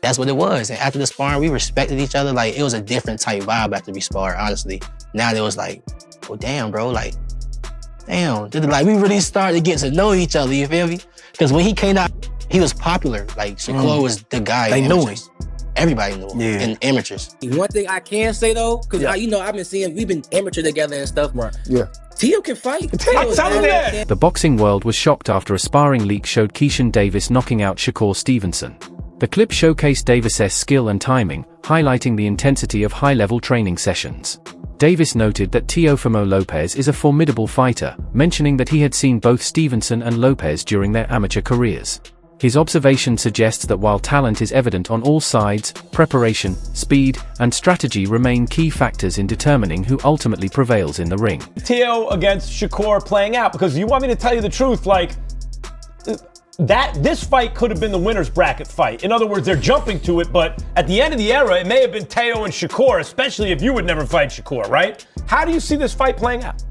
That's what it was. And after the sparring, we respected each other. Like, it was a different type vibe after we sparred, honestly. Now it was like, oh, damn, bro. Like, damn. Like, we really started to get to know each other, you feel me? Because when he came out, he was popular. Like, Shakur was the guy. They knew him. Everybody knew him in amateurs. One thing I can say, though, because, I've been seeing, we've been amateur together and stuff. Right. Yeah. Tio can fight. The boxing world was shocked after a sparring leak showed Keyshawn Davis knocking out Shakur Stevenson. The clip showcased Davis's skill and timing, highlighting the intensity of high-level training sessions. Davis noted that Teofimo Lopez is a formidable fighter, mentioning that he had seen both Stevenson and Lopez during their amateur careers. His observation suggests that while talent is evident on all sides, preparation, speed, and strategy remain key factors in determining who ultimately prevails in the ring. Teo against Shakur playing out, because you want me to tell you the truth, like, this fight could have been the winner's bracket fight. In other words, they're jumping to it, but at the end of the era, it may have been Teo and Shakur, especially if you would never fight Shakur, right? How do you see this fight playing out?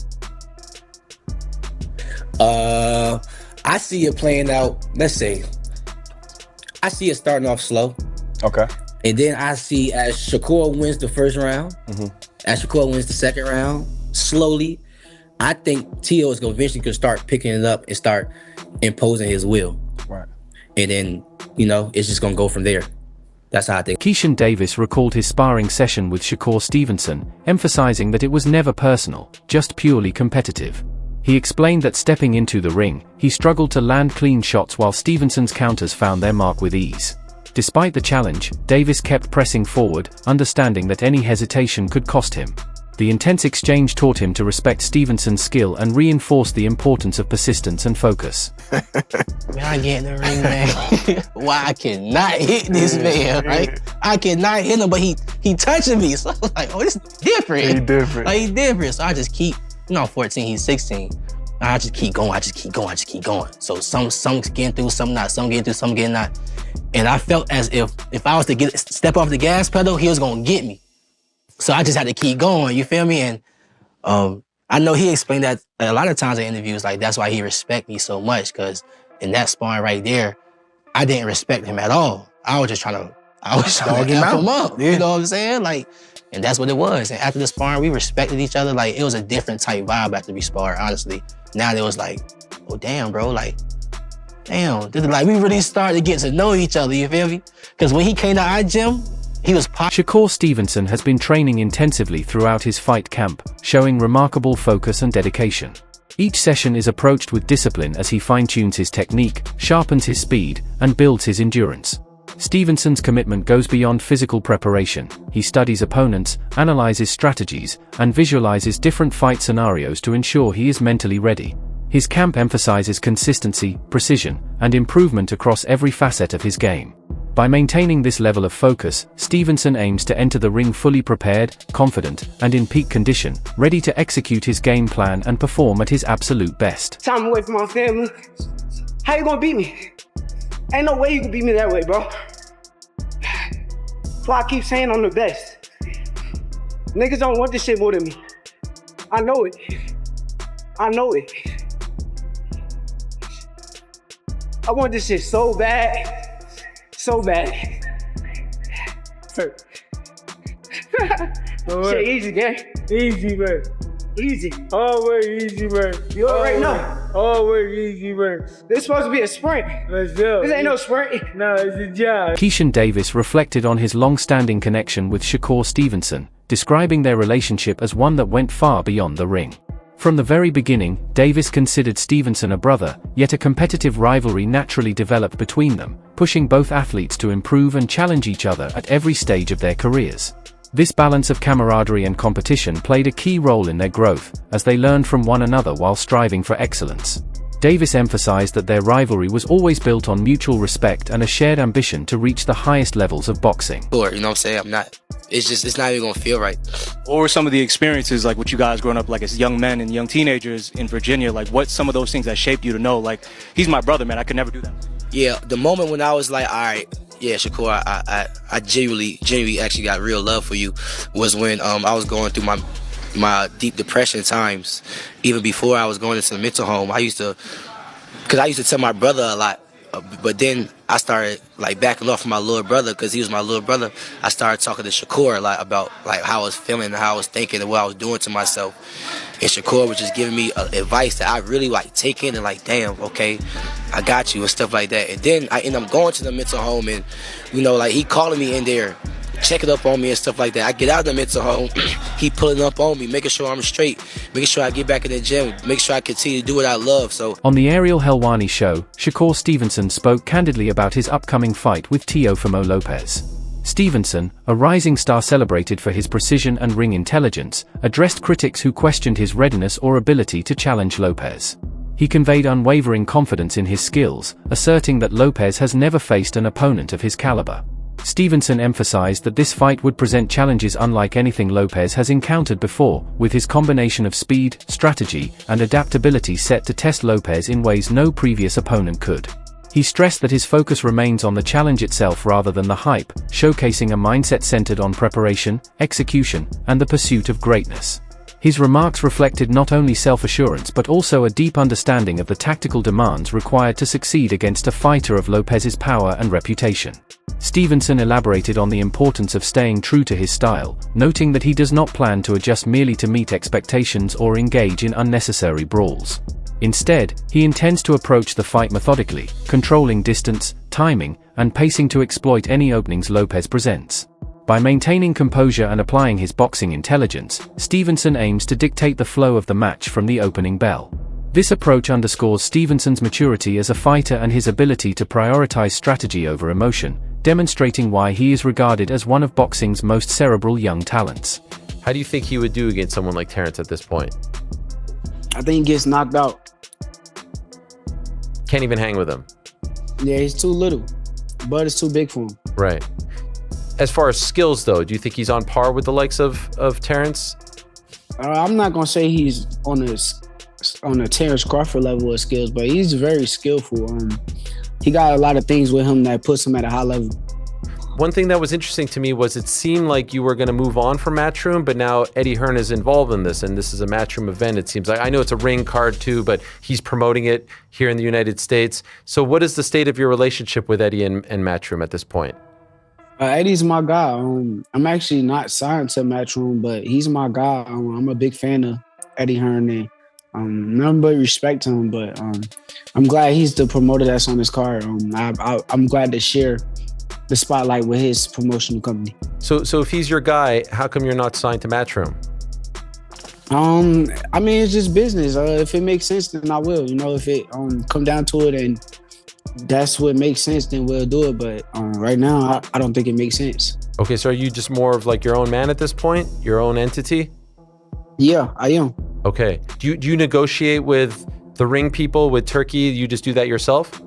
I see it playing out, let's say, I see it starting off slow. Okay. And then I see as Shakur wins the first round, as Shakur wins the second round, slowly, I think Teo is going to eventually start picking it up and start imposing his will. Right. And then, it's just going to go from there. That's how I think. Keyshawn Davis recalled his sparring session with Shakur Stevenson, emphasizing that it was never personal, just purely competitive. He explained that stepping into the ring, he struggled to land clean shots while Stevenson's counters found their mark with ease. Despite the challenge, Davis kept pressing forward, understanding that any hesitation could cost him. The intense exchange taught him to respect Stevenson's skill and reinforced the importance of persistence and focus. When I get in the ring, man, why I cannot hit this man, right? I cannot hit him, but he touching me. So I was like, oh, this is different. He different. Like, he different. So I just keep, I'm 14, he's 16. I just keep going, I just keep going. So some getting through, some not, some getting through, some getting not. And I felt as if I was to step off the gas pedal, he was gonna get me. So I just had to keep going, you feel me? And I know he explained that a lot of times in interviews, like that's why he respect me so much, because in that sparring right there, I didn't respect him at all. I was just trying to F him up, you know what I'm saying? Like, and that's what it was. And after the sparring, we respected each other. Like, it was a different type vibe after we sparred, honestly. Now it was like, oh, damn, bro, like, damn. Like, we really started to get to know each other, you feel me? Because when he came to our gym, he was Shakur Stevenson has been training intensively throughout his fight camp, showing remarkable focus and dedication. Each session is approached with discipline as he fine-tunes his technique, sharpens his speed, and builds his endurance. Stevenson's commitment goes beyond physical preparation. He studies opponents, analyzes strategies, and visualizes different fight scenarios to ensure he is mentally ready. His camp emphasizes consistency, precision, and improvement across every facet of his game. By maintaining this level of focus, Stevenson aims to enter the ring fully prepared, confident, and in peak condition, ready to execute his game plan and perform at his absolute best. Time away from my family. How you gonna beat me? Ain't no way you can beat me that way, bro. That's why I keep saying I'm the best. Niggas don't want this shit more than me. I know it. I know it. I want this shit so bad. So bad. Shit easy, gang. Easy, man. Easy. Always easy, man. You already know. Always easy, man. This supposed to be a sprint. Let's go. This ain't no sprint. No, it's a job. Keyshawn Davis reflected on his long-standing connection with Shakur Stevenson, describing their relationship as one that went far beyond the ring. From the very beginning, Davis considered Stevenson a brother, yet a competitive rivalry naturally developed between them, pushing both athletes to improve and challenge each other at every stage of their careers. This balance of camaraderie and competition played a key role in their growth, as they learned from one another while striving for excellence. Davis emphasized that their rivalry was always built on mutual respect and a shared ambition to reach the highest levels of boxing. Sure, you know what I'm saying? It's not even gonna feel right. What were some of the experiences, like with you guys growing up, like as young men and young teenagers in Virginia, like what some of those things that shaped you to know, like, he's my brother, man, I could never do that? Yeah, the moment when I was like, all right, yeah, Shakur, I genuinely actually got real love for you was when I was going through my deep depression times, even before I was going into the mental home, I used to tell my brother a lot. But then I started like backing off from my little brother because he was my little brother. I started talking to Shakur a lot about like how I was feeling and how I was thinking and what I was doing to myself. And Shakur was just giving me advice that I really like take in and like, damn, okay, I got you and stuff like that. And then I end up going to the mental home and, you know, like he calling me in there, checking up on me and stuff like that. I get out of the mental home, he pulling up on me, making sure I'm straight, making sure I get back in the gym, make sure I continue to do what I love. So On the Ariel Helwani show, Shakur Stevenson spoke candidly about his upcoming fight with Teofimo Lopez. Stevenson, a rising star celebrated for his precision and ring intelligence, addressed critics who questioned his readiness or ability to challenge Lopez. He conveyed unwavering confidence in his skills, asserting that Lopez has never faced an opponent of his caliber. Stevenson emphasized that this fight would present challenges unlike anything Lopez has encountered before, with his combination of speed, strategy, and adaptability set to test Lopez in ways no previous opponent could. He stressed that his focus remains on the challenge itself rather than the hype, showcasing a mindset centered on preparation, execution, and the pursuit of greatness. His remarks reflected not only self-assurance but also a deep understanding of the tactical demands required to succeed against a fighter of Lopez's power and reputation. Stevenson elaborated on the importance of staying true to his style, noting that he does not plan to adjust merely to meet expectations or engage in unnecessary brawls. Instead, he intends to approach the fight methodically, controlling distance, timing, and pacing to exploit any openings Lopez presents. By maintaining composure and applying his boxing intelligence, Stevenson aims to dictate the flow of the match from the opening bell. This approach underscores Stevenson's maturity as a fighter and his ability to prioritize strategy over emotion, demonstrating why he is regarded as one of boxing's most cerebral young talents. How do you think he would do against someone like Terrence at this point? I think he gets knocked out. Can't even hang with him. Yeah, he's too little. Bud is too big for him. Right. As far as skills, though, do you think he's on par with the likes of Terrence? I'm not gonna say he's on a Terrence Crawford level of skills, but he's very skillful. He got a lot of things with him that puts him at a high level. One thing that was interesting to me was it seemed like you were going to move on from Matchroom, but now Eddie Hearn is involved in this, and this is a Matchroom event. It seems like, I know it's a ring card too, but he's promoting it here in the United States. So what is the state of your relationship with Eddie and Matchroom at this point? Eddie's my guy. I'm actually not signed to Matchroom, but he's my guy. I'm a big fan of Eddie Hearn, and nothing but respect to him. But I'm glad he's the promoter that's on this card. I'm glad to share the spotlight with his promotional company. So if he's your guy, how come you're not signed to Matchroom? I mean, it's just business. If it makes sense, then I will. You know, if it come down to it and that's what makes sense, then we'll do it. But right now, I don't think it makes sense. Okay, so are you just more of like your own man at this point? Your own entity? Yeah, I am. Okay. Do you negotiate with the ring people, with Turkey? You just do that yourself?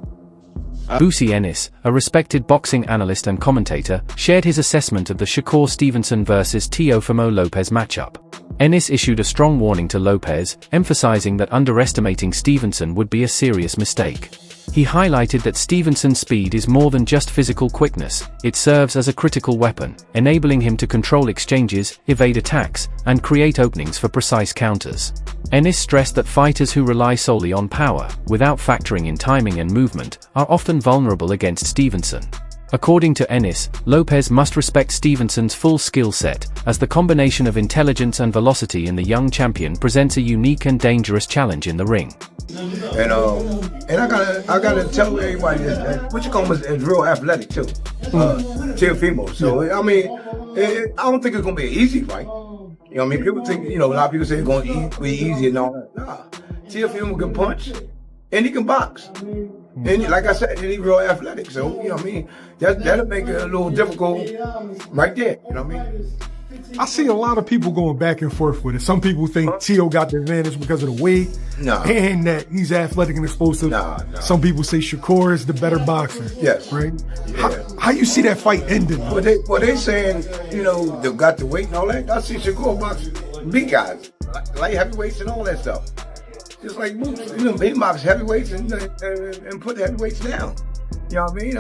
Boosie Ennis, a respected boxing analyst and commentator, shared his assessment of the Shakur Stevenson vs. Teofimo Lopez matchup. Ennis issued a strong warning to Lopez, emphasizing that underestimating Stevenson would be a serious mistake. He highlighted that Stevenson's speed is more than just physical quickness, it serves as a critical weapon, enabling him to control exchanges, evade attacks, and create openings for precise counters. Ennis stressed that fighters who rely solely on power, without factoring in timing and movement, are often vulnerable against Stevenson. According to Ennis, Lopez must respect Stevenson's full skill set, as the combination of intelligence and velocity in the young champion presents a unique and dangerous challenge in the ring. And I gotta tell everybody that what you call him is real athletic too, Teofimo. So I mean, I don't think it's gonna be an easy fight. You know what I mean? People think, a lot of people say it's gonna be easy and all that. Nah, Teofimo can punch and he can box. And like I said, he's real athletic. So, you know what I mean? That'll make it a little difficult right there. You know what I mean? I see a lot of people going back and forth with it. Some people think Teo got the advantage because of the weight and that he's athletic and explosive. Some people say Shakur is the better boxer. Yes. Right? Yeah. How you see that fight ending? Well, they saying, they got the weight and all that. I see Shakur box big guys, light heavyweights and all that stuff. Just like Moose, he box heavyweights and put the heavyweights down. You know what I mean?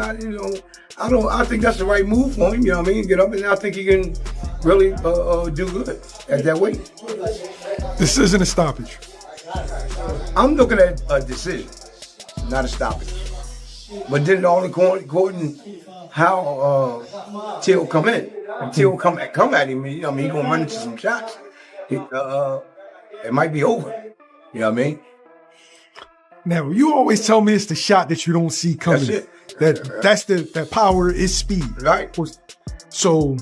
I think that's the right move for him. You know what I mean? Get up, and I think he can really do good at that weight. This isn't a stoppage. I'm looking at a decision, not a stoppage. But then it all according how Till come in. If Till come at him, I mean, he gonna run into some shots. It might be over. You know what I mean? Now, you always tell me it's the shot that you don't see coming. That's it. That power is speed. Right. So,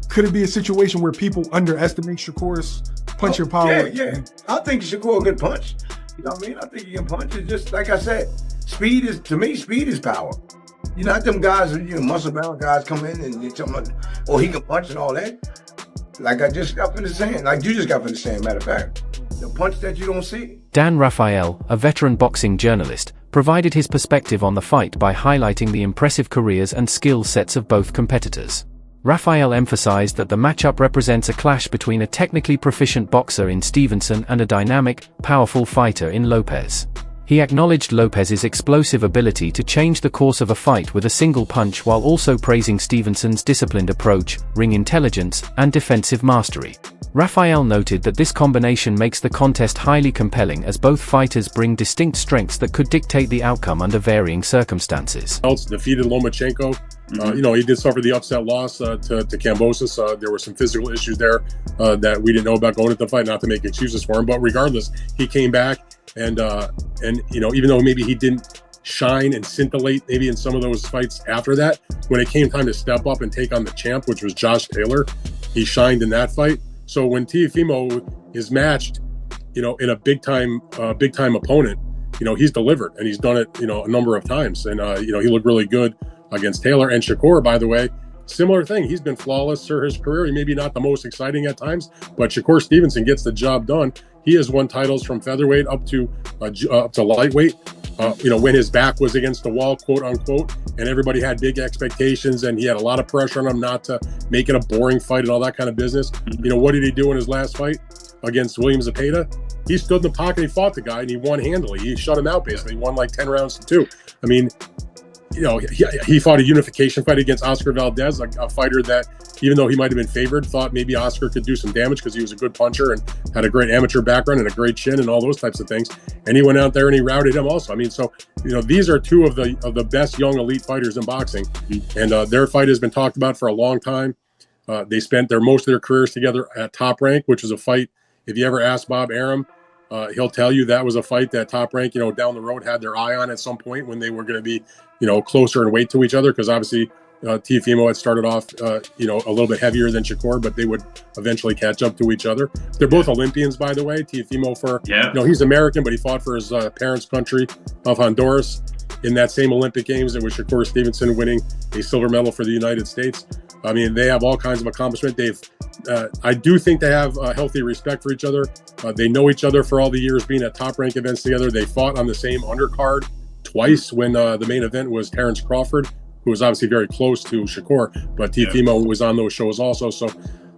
could it be a situation where people underestimate Shakur's punching power? Yeah. I think Shakur can punch. You know what I mean? I think he can punch. It's just like I said, speed is power. You know, not them guys, muscle bound guys come in and they tell me, oh, he can punch and all that. Like I just got finished saying, like you just got finished saying, matter of fact, the punch that you don't see. Dan Rafael, a veteran boxing journalist, provided his perspective on the fight by highlighting the impressive careers and skill sets of both competitors. Rafael emphasized that the matchup represents a clash between a technically proficient boxer in Stevenson and a dynamic, powerful fighter in Lopez. He acknowledged Lopez's explosive ability to change the course of a fight with a single punch while also praising Stevenson's disciplined approach, ring intelligence, and defensive mastery. Rafael noted that this combination makes the contest highly compelling as both fighters bring distinct strengths that could dictate the outcome under varying circumstances. Defeated Lomachenko. He did suffer the upset loss to Kambosos. There were some physical issues there that we didn't know about going into the fight, not to make excuses for him. But regardless, he came back and even though maybe he didn't shine and scintillate maybe in some of those fights after that, when it came time to step up and take on the champ, which was Josh Taylor, he shined in that fight. So when Teofimo is matched, in a big time opponent, he's delivered, and he's done it, a number of times. And, he looked really good against Taylor. And Shakur, by the way, similar thing. He's been flawless through his career. He may be not the most exciting at times, but Shakur Stevenson gets the job done. He has won titles from featherweight up to lightweight. When his back was against the wall, quote unquote, and everybody had big expectations, and he had a lot of pressure on him not to make it a boring fight and all that kind of business. What did he do in his last fight against William Zepeda? He stood in the pocket, he fought the guy, and he won handily. He shut him out basically. He won like 10 rounds to 2. I mean, he fought a unification fight against Oscar Valdez, a fighter that, even though he might have been favored, thought maybe Oscar could do some damage because he was a good puncher and had a great amateur background and a great chin and all those types of things. And he went out there and he routed him also. I mean, so, these are two of the best young elite fighters in boxing. And their fight has been talked about for a long time. They spent most of their careers together at Top Rank, which was a fight. If you ever ask Bob Arum, he'll tell you that was a fight that Top Rank, down the road had their eye on at some point when they were going to be, closer in weight to each other. Because obviously Teofimo had started off, a little bit heavier than Shakur, but they would eventually catch up to each other. They're both Olympians, by the way. Teofimo he's American, but he fought for his parents' country of Honduras in that same Olympic Games. It was Shakur Stevenson winning a silver medal for the United States. I mean, they have all kinds of accomplishment. I do think they have a healthy respect for each other. They know each other for all the years being at Top Rank events together. They fought on the same undercard twice when the main event was Terrence Crawford, who was obviously very close to Shakur, but Teofimo was on those shows also. So,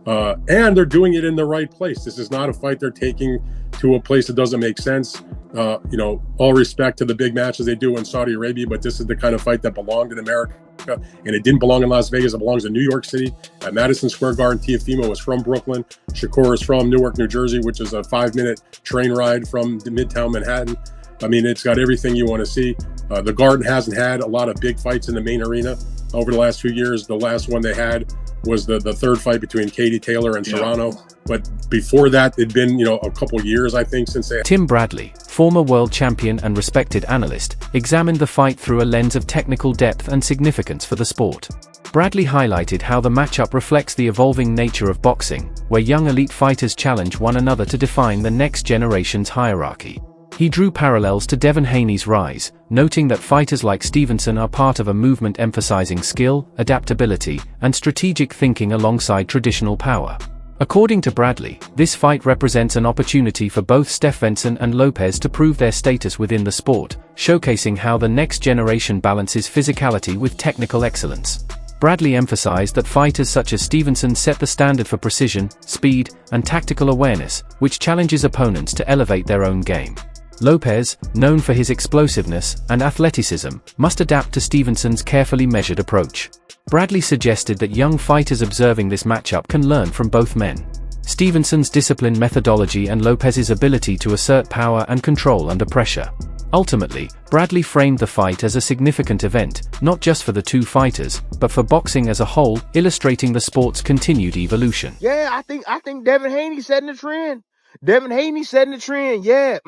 and they're doing it in the right place. This is not a fight they're taking to a place that doesn't make sense. All respect to the big matches they do in Saudi Arabia, but this is the kind of fight that belonged in America, and it didn't belong in Las Vegas. It belongs in New York City at Madison Square Garden. Teofimo is from Brooklyn. Shakur is from Newark, New Jersey, which is a 5-minute train ride from Midtown Manhattan. I mean, it's got everything you want to see. The Garden hasn't had a lot of big fights in the main arena over the last few years. The last one they had was the third fight between Katie Taylor and Serrano. But before that, it'd been, a couple years, I think, since they... Tim Bradley, former world champion and respected analyst, examined the fight through a lens of technical depth and significance for the sport. Bradley highlighted how the matchup reflects the evolving nature of boxing, where young elite fighters challenge one another to define the next generation's hierarchy. He drew parallels to Devin Haney's rise, noting that fighters like Stevenson are part of a movement emphasizing skill, adaptability, and strategic thinking alongside traditional power. According to Bradley, this fight represents an opportunity for both Stevenson and Lopez to prove their status within the sport, showcasing how the next generation balances physicality with technical excellence. Bradley emphasized that fighters such as Stevenson set the standard for precision, speed, and tactical awareness, which challenges opponents to elevate their own game. Lopez, known for his explosiveness and athleticism, must adapt to Stevenson's carefully measured approach. Bradley suggested that young fighters observing this matchup can learn from both men. Stevenson's disciplined methodology and Lopez's ability to assert power and control under pressure. Ultimately, Bradley framed the fight as a significant event, not just for the two fighters, but for boxing as a whole, illustrating the sport's continued evolution. Yeah, I think Devin Haney setting the trend. Devin Haney setting the trend. Yeah.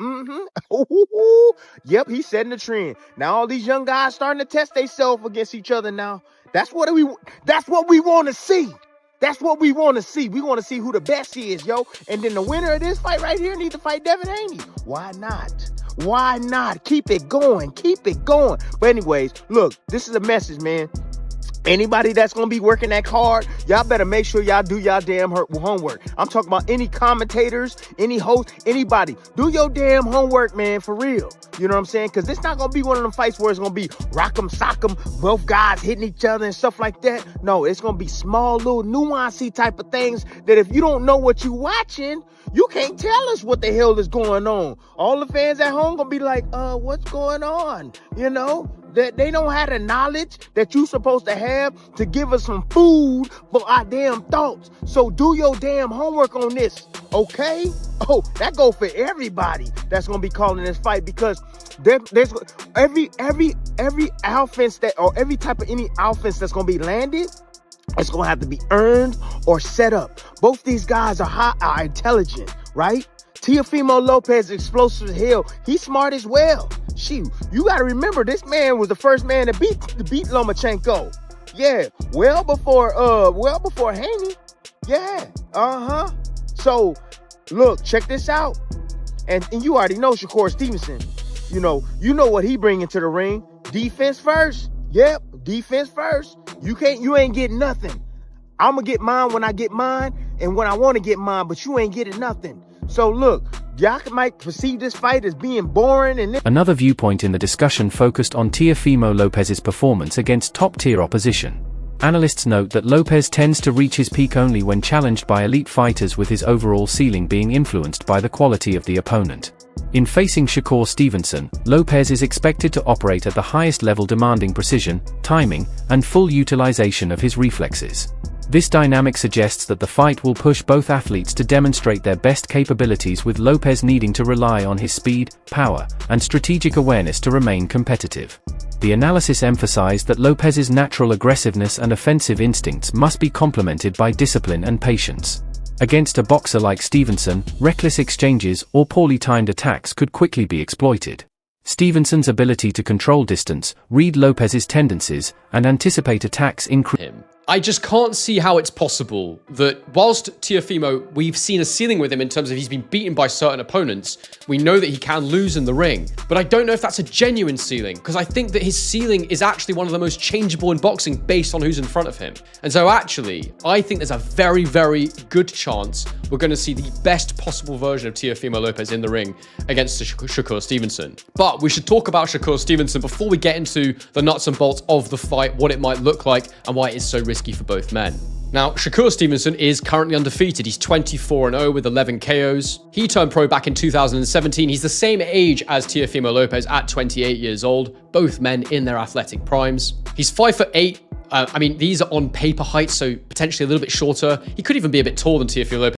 Yep, he's setting the trend. Now all these young guys starting to test themselves against each other now. That's what we want to see. That's what we want to see. We want to see who the best is, yo. And then the winner of this fight right here needs to fight Devin Haney. Why not? Why not? Keep it going. Keep it going. But anyways, look, this is a message, man. Anybody that's going to be working that hard, y'all better make sure y'all do y'all damn homework. I'm talking about any commentators, any host, anybody. Do your damn homework, man, for real. You know what I'm saying? Because it's not going to be one of them fights where it's going to be rock'em, sock'em, both guys hitting each other and stuff like that. No, it's going to be small, little nuancey type of things that if you don't know what you watching, you can't tell us what the hell is going on. All the fans at home going to be like, what's going on? You know? That they don't have the knowledge that you supposed to have to give us some food for our damn thoughts. So do your damn homework on this, okay? Oh, that go for everybody that's gonna be calling this fight, because there's every offense that, or every type of any offense that's gonna be landed, it's gonna have to be earned or set up. Both these guys are intelligent, right? Teofimo Lopez, explosive as hell. He's smart as well. Shoot, you got to remember, this man was the first man to beat Lomachenko. Yeah, well before Haney. Yeah, So, look, check this out. And you already know Shakur Stevenson. You know what he bring into the ring. Defense first. Yep, defense first. You ain't getting nothing. I'm gonna get mine when I get mine and when I want to get mine, but you ain't getting nothing. So look, y'all might perceive this fight as being boring. And another viewpoint in the discussion focused on Teofimo Lopez's performance against top-tier opposition. Analysts note that Lopez tends to reach his peak only when challenged by elite fighters, with his overall ceiling being influenced by the quality of the opponent. In facing Shakur Stevenson, Lopez is expected to operate at the highest level, demanding precision, timing, and full utilization of his reflexes. This dynamic suggests that the fight will push both athletes to demonstrate their best capabilities, with Lopez needing to rely on his speed, power, and strategic awareness to remain competitive. The analysis emphasized that Lopez's natural aggressiveness and offensive instincts must be complemented by discipline and patience. Against a boxer like Stevenson, reckless exchanges or poorly timed attacks could quickly be exploited. Stevenson's ability to control distance, read Lopez's tendencies, and anticipate attacks increase. I just can't see how it's possible that whilst Teofimo, we've seen a ceiling with him in terms of he's been beaten by certain opponents, we know that he can lose in the ring. But I don't know if that's a genuine ceiling, because I think that his ceiling is actually one of the most changeable in boxing based on who's in front of him. And so actually, I think there's a very, very good chance we're going to see the best possible version of Teofimo Lopez in the ring against Shakur Stevenson. But we should talk about Shakur Stevenson before we get into the nuts and bolts of the fight, what it might look like, and why it is so risky for both men. Now, Shakur Stevenson is currently undefeated. He's 24-0 with 11 KOs. He turned pro back in 2017. He's the same age as Teofimo Lopez at 28 years old, both men in their athletic primes. He's 5'8". These are on paper heights, so potentially a little bit shorter. He could even be a bit taller than Teofimo Lopez.